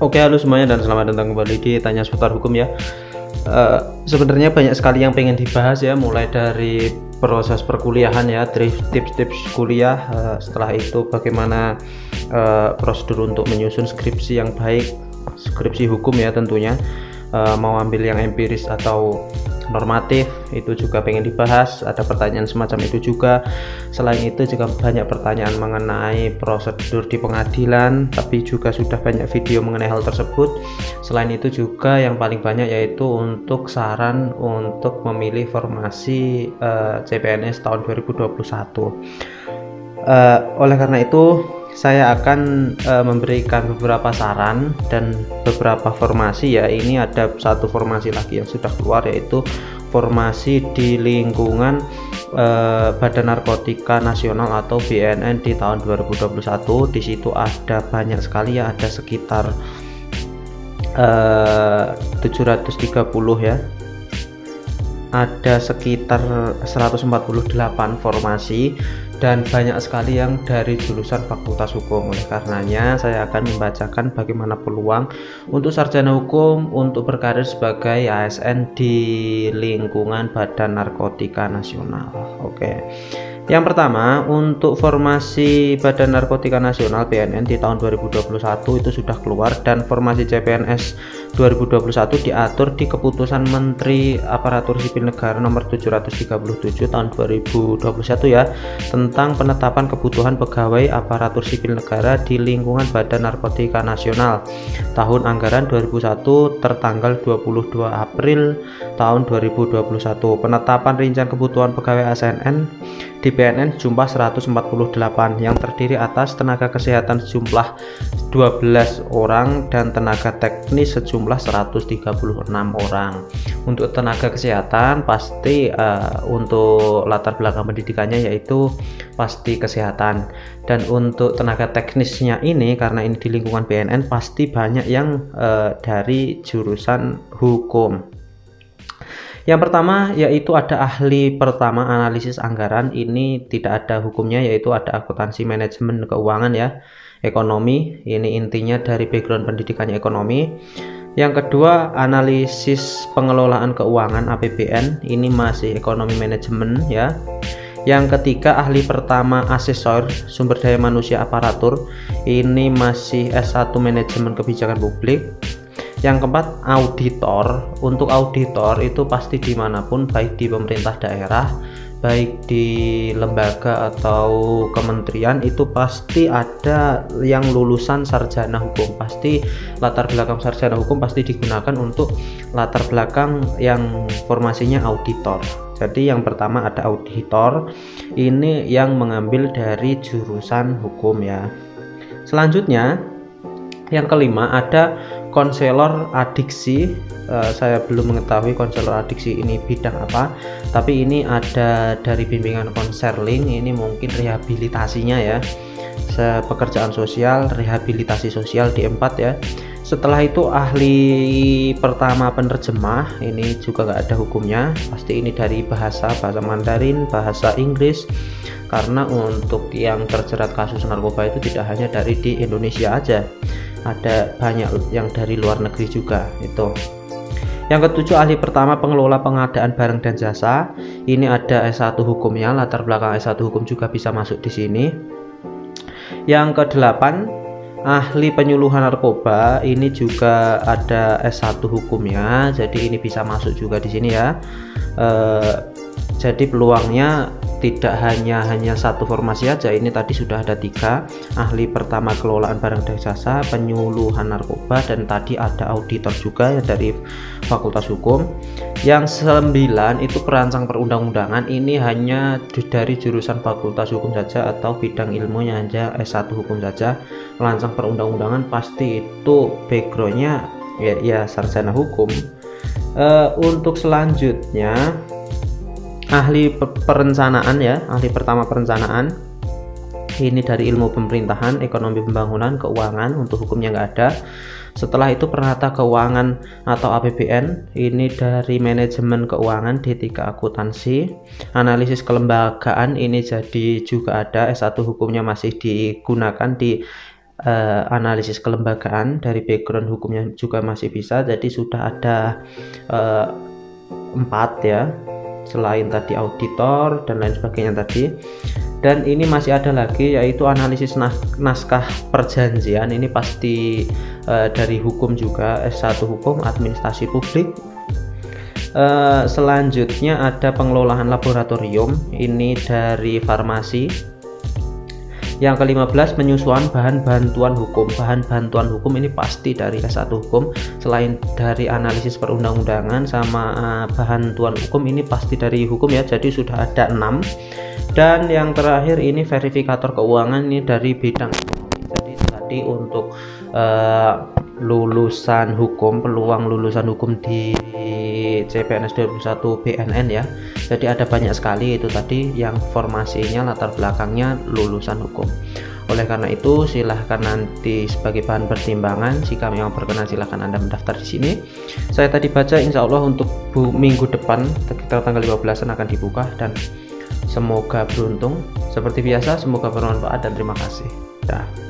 Oke, halo semuanya dan selamat datang kembali di Tanya Seputar Hukum ya. Sebenarnya banyak sekali yang pengen dibahas ya, mulai dari proses perkuliahan ya, tips-tips kuliah, setelah itu bagaimana prosedur untuk menyusun skripsi yang baik, skripsi hukum ya tentunya, mau ambil yang empiris atau normatif itu juga pengen dibahas, ada pertanyaan semacam itu juga. Selain itu juga banyak pertanyaan mengenai prosedur di pengadilan, tapi juga sudah banyak video mengenai hal tersebut. Selain itu juga yang paling banyak yaitu untuk saran untuk memilih formasi CPNS tahun 2021. Oleh karena itu saya akan memberikan beberapa saran dan beberapa formasi ya. Ini ada satu formasi lagi yang sudah keluar, yaitu formasi di lingkungan Badan Narkotika Nasional atau BNN di tahun 2021. Di situ ada banyak sekali ya, ada sekitar 730 ya. Ada sekitar 148 formasi dan banyak sekali yang dari jurusan Fakultas Hukum. Oleh karenanya saya akan membacakan bagaimana peluang untuk sarjana hukum untuk berkarir sebagai ASN di lingkungan Badan Narkotika Nasional. Oke. Yang pertama, untuk formasi Badan Narkotika Nasional BNN di tahun 2021 itu sudah keluar, dan formasi CPNS 2021 diatur di Keputusan Menteri Aparatur Sipil Negara nomor 737 tahun 2021 ya, tentang penetapan kebutuhan pegawai aparatur sipil negara di lingkungan Badan Narkotika Nasional tahun anggaran 2001 tertanggal 22 April tahun 2021. Penetapan rincian kebutuhan pegawai ASN di BNN jumlah 148 yang terdiri atas tenaga kesehatan sejumlah 12 orang dan tenaga teknis sejumlah 136 orang. Untuk tenaga kesehatan pasti untuk latar belakang pendidikannya yaitu pasti kesehatan, dan untuk tenaga teknisnya ini karena ini di lingkungan BNN pasti banyak yang dari jurusan hukum. Yang pertama yaitu ada ahli pertama analisis anggaran, ini tidak ada hukumnya, yaitu ada akuntansi manajemen keuangan ya, ekonomi, ini intinya dari background pendidikannya ekonomi. Yang kedua analisis pengelolaan keuangan APBN, ini masih ekonomi manajemen ya. Yang ketiga ahli pertama asesor sumber daya manusia aparatur, ini masih S1 manajemen kebijakan publik. Yang keempat auditor. Untuk auditor itu pasti dimanapun, baik di pemerintah daerah, baik di lembaga atau kementerian, itu pasti ada yang lulusan sarjana hukum. Pasti latar belakang sarjana hukum pasti digunakan untuk latar belakang yang formasinya auditor. Jadi yang pertama ada auditor, ini yang mengambil dari jurusan hukum ya. Selanjutnya yang kelima ada konselor adiksi. Saya belum mengetahui konselor adiksi ini bidang apa, tapi ini ada dari bimbingan konseling, ini mungkin rehabilitasinya ya, pekerjaan sosial, rehabilitasi sosial di 4 ya. Setelah itu ahli pertama penerjemah, ini juga nggak ada hukumnya, pasti ini dari bahasa Mandarin, bahasa Inggris, karena untuk yang terjerat kasus narkoba itu tidak hanya dari di Indonesia aja, ada banyak yang dari luar negeri juga itu. Yang ketujuh ahli pertama pengelola pengadaan barang dan jasa, ini ada S1 hukumnya, latar belakang S1 hukum juga bisa masuk di sini. Yang kedelapan ahli penyuluhan narkoba, ini juga ada S1 hukumnya, jadi ini bisa masuk juga di sini ya. Jadi peluangnya tidak hanya satu formasi aja, ini tadi sudah ada 3, ahli pertama kelolaan barang dan jasa, penyuluhan narkoba, dan tadi ada auditor juga ya dari Fakultas Hukum. Yang 9 itu perancang perundang-undangan, ini hanya dari jurusan Fakultas Hukum saja atau bidang ilmunya aja S1 hukum saja. Perancang perundang-undangan pasti itu backgroundnya ya sarjana hukum. Untuk selanjutnya ahli perencanaan ya, ahli pertama perencanaan, ini dari ilmu pemerintahan, ekonomi pembangunan, keuangan, untuk hukumnya nggak ada. Setelah itu penata keuangan atau APBN, ini dari manajemen keuangan, D3 akuntansi. Analisis kelembagaan, ini jadi juga ada S1 hukumnya masih digunakan di analisis kelembagaan, dari background hukumnya juga masih bisa. Jadi sudah ada 4 ya, selain tadi auditor dan lain sebagainya tadi. Dan ini masih ada lagi, yaitu analisis naskah perjanjian. Ini pasti dari hukum juga, S1 hukum administrasi publik. Selanjutnya ada pengelolaan laboratorium, ini dari farmasi. Yang ke-15 penyusuan bahan bantuan hukum. Bahan bantuan hukum ini pasti dari S1 hukum. Selain dari analisis perundang-undangan sama bahan bantuan hukum, ini pasti dari hukum ya. Jadi sudah ada 6. Dan yang terakhir ini verifikator keuangan, ini dari bidang ekonomi. Jadi tadi untuk lulusan hukum, peluang lulusan hukum di CPNS 2021 BNN ya. Jadi ada banyak sekali itu tadi yang formasinya latar belakangnya lulusan hukum. Oleh karena itu silahkan nanti sebagai bahan pertimbangan, jika memang berkenan silahkan Anda mendaftar di sini. Saya tadi baca, insya Allah untuk minggu depan sekitar tanggal 15-an akan dibuka, dan semoga beruntung. Seperti biasa, semoga bermanfaat dan terima kasih. Dah.